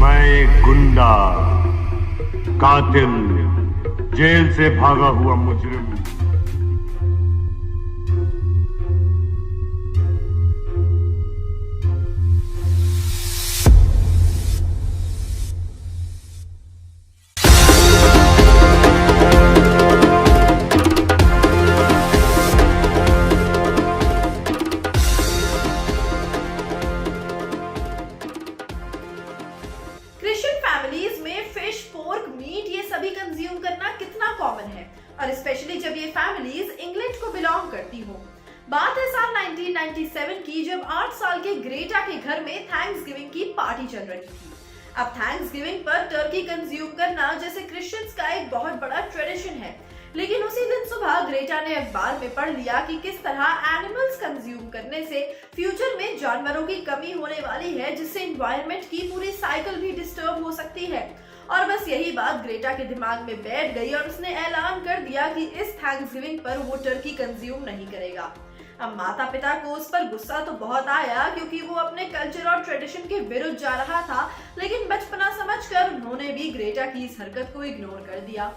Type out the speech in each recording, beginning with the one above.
मैं एक गुंडा, कातिल, जेल से भागा हुआ मुजरिम। क्रिश्चियन फैमिलीज में फिश, पोर्क, मीट ये सभी कंज्यूम करना कितना कॉमन है, और स्पेशली जब ये फैमिलीज इंग्लैंड को बिलोंग करती हो। बात है साल 1997 की, जब 8 साल के ग्रेटा के घर में थैंक्सगिविंग की पार्टी चल रही थी। अब थैंक्सगिविंग पर टर्की कंज्यूम करना जैसे क्रिश्चियंस का एक बहुत बड़ा ट्रेडिशन है, लेकिन उसी दिन सुबह ग्रेटा ने अखबार में पढ़ लिया कि किस तरह एनिमल्स कंज्यूम करने से फ्यूचर में जानवरों की कमी होने वाली है, जिससे एनवायरनमेंट की पूरी साइकिल भी डिस्टर्ब हो सकती है। और बस यही बात ग्रेटा के दिमाग में बैठ गई और उसने ऐलान कर दिया कि इस थैंक्सगिविंग पर वो टर्की कंज्यूम नहीं करेगा। अब माता पिता को उस पर गुस्सा तो बहुत आया, क्योंकि वो अपने कल्चर और ट्रेडिशन के विरुद्ध जा रहा था, लेकिन बचपना समझकर उन्होंने भी ग्रेटा की इस हरकत को इग्नोर कर दिया।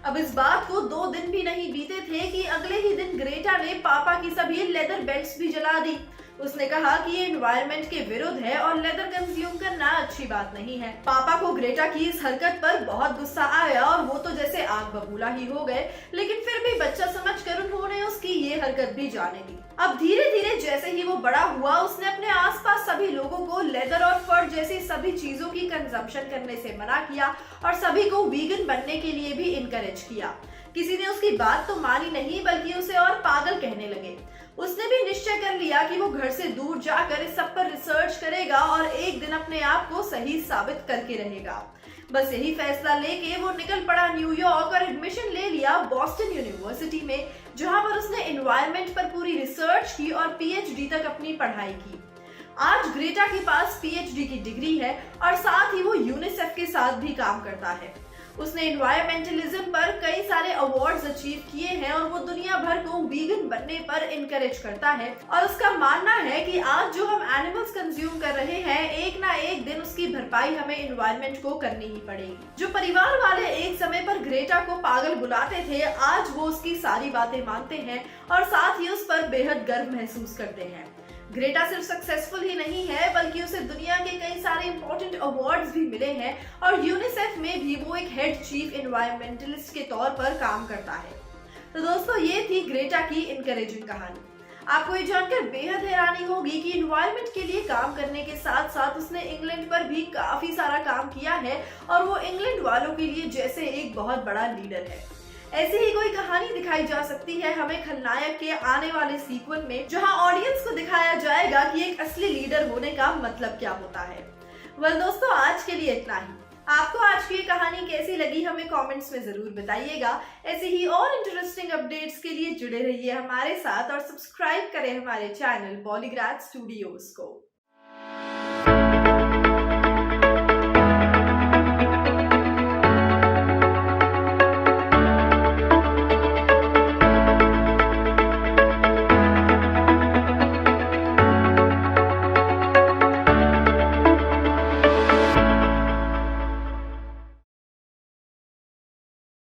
अब इस बात को 2 दिन भी नहीं बीते थे कि अगले ही दिन ग्रेटा ने पापा की सभी लेदर बेल्ट्स भी जला दी। उसने कहा कि ये एनवायरनमेंट के विरुद्ध है और लेदर कंज्यूम करना अच्छी बात नहीं है। पापा को ग्रेटा की इस हरकत पर बहुत गुस्सा आया और वो तो जैसे आग बबूला ही हो गए, लेकिन फिर भी बच्चा समझकर उन्होंने उसकी ये हरकत भी जाने दी। अब धीरे धीरे जैसे ही वो बड़ा हुआ, उसने अपने आसपास सभी लोगों को लेदर और फर जैसी सभी चीजों की कंजम्पशन करने से मना किया और सभी को वीगन बनने के लिए भी इनकरेज किया। किसी ने उसकी बात तो मानी नहीं, बल्कि उसे और पागल कहने लगे। उसने भी निश्चय कर लिया कि वो घर से दूर जाकर इस सब पर रिसर्च करेगा और एक दिन अपने आप को सही साबित करके रहेगा। बस यही फैसला लेके वो निकल पड़ा न्यूयॉर्क और एडमिशन ले लिया बॉस्टन यूनिवर्सिटी में, जहां पर उसने एनवायरनमेंट पर पूरी रिसर्च की और पीएचडी तक अपनी पढ़ाई की। आज ग्रेटा के पास पीएचडी की डिग्री है और साथ ही वो यूनिसेफ के साथ भी काम करता है। उसने एनवायरमेंटलिज्म पर कई सारे अवार्ड्स अचीव किए हैं और वो दुनिया भर को वीगन बनने पर इनकरेज करता है। और उसका मानना है कि आज जो हम एनिमल्स कंज्यूम कर रहे हैं, एक ना एक दिन उसकी भरपाई हमें एनवायरनमेंट को करनी ही पड़ेगी। जो परिवार वाले एक समय पर ग्रेटा को पागल बुलाते थे, आज वो उसकी सारी बातें मानते हैं और साथ ही उस पर बेहद गर्व महसूस करते हैं। ग्रेटा सिर्फ सक्सेसफुल ही नहीं है, बल्कि उसे दुनिया के कई सारे इंपॉर्टेंट अवार्ड्स भी मिले हैं और यूनिसेफ में भी वो एक हेड चीफ एनवायरमेंटलिस्ट के तौर पर काम करता है। तो दोस्तों, ये थी ग्रेटा की इनकरेजिंग कहानी। आपको ये जानकर बेहद हैरानी होगी कि एनवायरनमेंट के लिए काम करने के साथ साथ उसने इंग्लैंड पर भी काफी सारा काम किया है और वो इंग्लैंड वालों के लिए जैसे एक बहुत बड़ा लीडर है। ऐसी ही कोई कहानी दिखाई जा सकती है हमें खलनायक के आने वाले सीक्वल में, जहां ऑडियंस को दिखाया जाएगा कि एक असली लीडर होने का मतलब क्या होता है। वेल दोस्तों, आज के लिए इतना ही। आपको आज की ये कहानी कैसी लगी हमें कमेंट्स में जरूर बताइएगा। ऐसे ही और इंटरेस्टिंग अपडेट्स के लिए जुड़े रहिए हमारे साथ और सब्सक्राइब करें हमारे चैनल पॉलीग्राफ स्टूडियोज को।